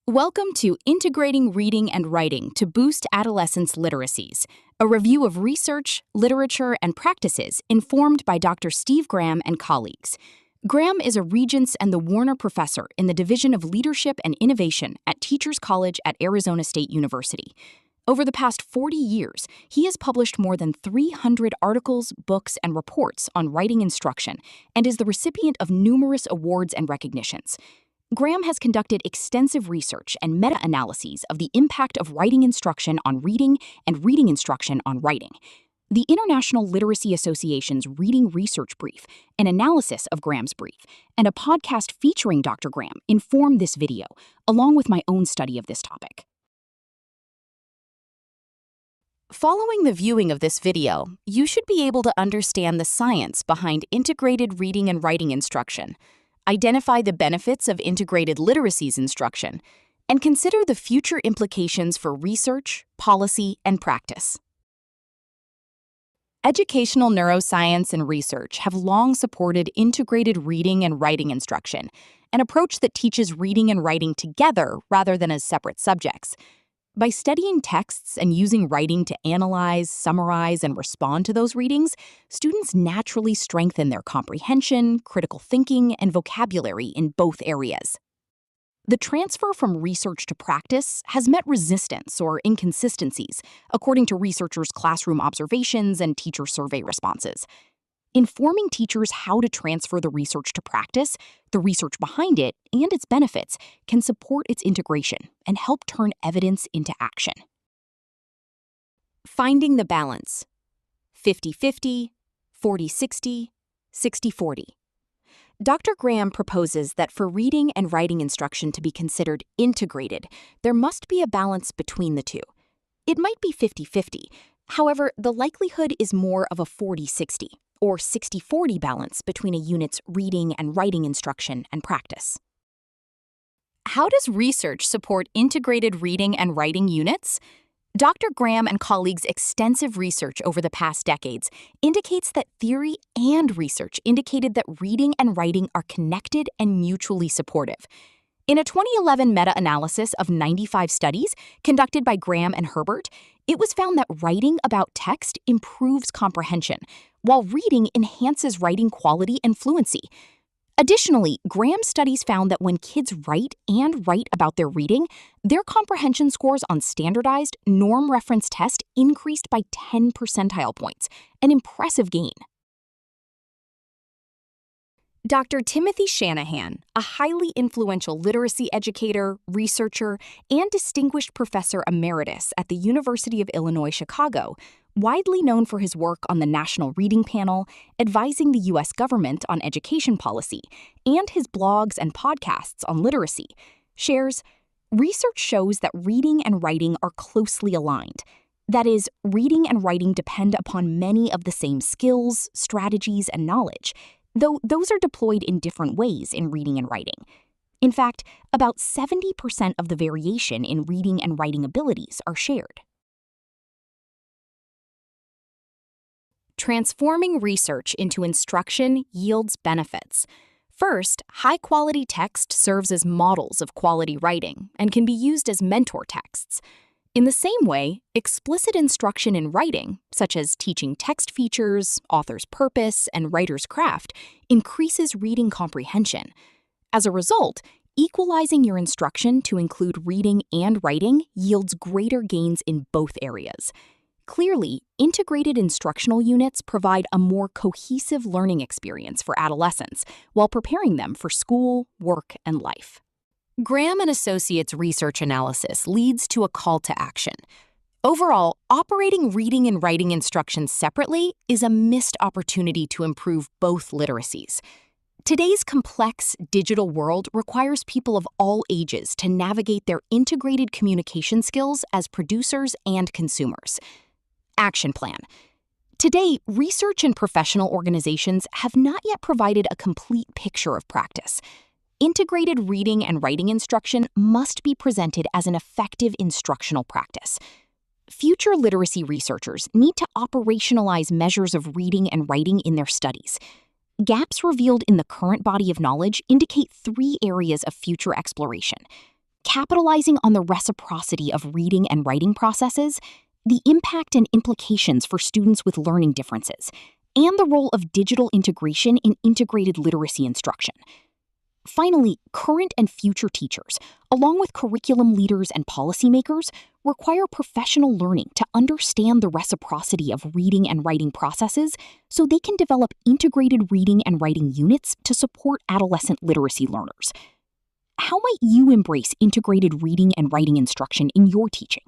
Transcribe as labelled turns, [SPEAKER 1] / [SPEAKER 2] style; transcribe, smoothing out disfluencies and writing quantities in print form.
[SPEAKER 1] Welcome to Integrating Reading and Writing to Boost Adolescents' Literacies, a review of research, literature, and practices informed by Dr. Steve Graham and colleagues. Graham is a Regents and the Warner Professor in the Division of Leadership and Innovation at Teachers College at Arizona State University. Over the past 40 years, he has published more than 300 articles, books, and reports on writing instruction and is the recipient of numerous awards and recognitions. Graham has conducted extensive research and meta-analyses of the impact of writing instruction on reading and reading instruction on writing. The International Literacy Association's Reading Research Brief, an analysis of Graham's brief, and a podcast featuring Dr. Graham inform this video, along with my own study of this topic. Following the viewing of this video, you should be able to understand the science behind integrated reading and writing instruction, identify the benefits of integrated literacies instruction, and consider the future implications for research, policy, and practice. Educational neuroscience and research have long supported integrated reading and writing instruction, an approach that teaches reading and writing together rather than as separate subjects. By studying texts and using writing to analyze, summarize, and respond to those readings, students naturally strengthen their comprehension, critical thinking, and vocabulary in both areas. The transfer from research to practice has met resistance or inconsistencies, according to researchers' classroom observations and teacher survey responses. Informing teachers how to transfer the research to practice, the research behind it, and its benefits can support its integration and help turn evidence into action. Finding the balance. 50-50, 40-60, 60-40. Dr. Graham proposes that for reading and writing instruction to be considered integrated, there must be a balance between the two. It might be 50-50, however, the likelihood is more of a 40-60. Or 60-40 balance between a unit's reading and writing instruction and practice. How does research support integrated reading and writing units? Dr. Graham and colleagues' extensive research over the past decades indicates that theory and research indicated that reading and writing are connected and mutually supportive. In a 2011 meta-analysis of 95 studies conducted by Graham and Herbert, it was found that writing about text improves comprehension, while reading enhances writing quality and fluency. Additionally, Graham's studies found that when kids write about their reading, their comprehension scores on standardized norm reference test increased by 10 percentile points, an impressive gain. Dr. Timothy Shanahan, a highly influential literacy educator, researcher, and distinguished professor emeritus at the University of Illinois Chicago, widely known for his work on the National Reading Panel, advising the U.S. government on education policy, and his blogs and podcasts on literacy, shares, research shows that reading and writing are closely aligned. That is, reading and writing depend upon many of the same skills, strategies, and knowledge, though those are deployed in different ways in reading and writing. In fact, about 70% of the variation in reading and writing abilities are shared. Transforming research into instruction yields benefits. First, high-quality text serves as models of quality writing and can be used as mentor texts. In the same way, explicit instruction in writing, such as teaching text features, author's purpose, and writer's craft, increases reading comprehension. As a result, equalizing your instruction to include reading and writing yields greater gains in both areas. Clearly, integrated instructional units provide a more cohesive learning experience for adolescents while preparing them for school, work, and life. Graham and Associates research analysis leads to a call to action. Overall, operating reading and writing instruction separately is a missed opportunity to improve both literacies. Today's complex digital world requires people of all ages to navigate their integrated communication skills as producers and consumers. Action plan. Today, research and professional organizations have not yet provided a complete picture of practice. Integrated reading and writing instruction must be presented as an effective instructional practice. Future literacy researchers need to operationalize measures of reading and writing in their studies. Gaps revealed in the current body of knowledge indicate 3 areas of future exploration: capitalizing on the reciprocity of reading and writing processes, the impact and implications for students with learning differences, and the role of digital integration in integrated literacy instruction. Finally, current and future teachers, along with curriculum leaders and policymakers, require professional learning to understand the reciprocity of reading and writing processes so they can develop integrated reading and writing units to support adolescent literacy learners. How might you embrace integrated reading and writing instruction in your teaching?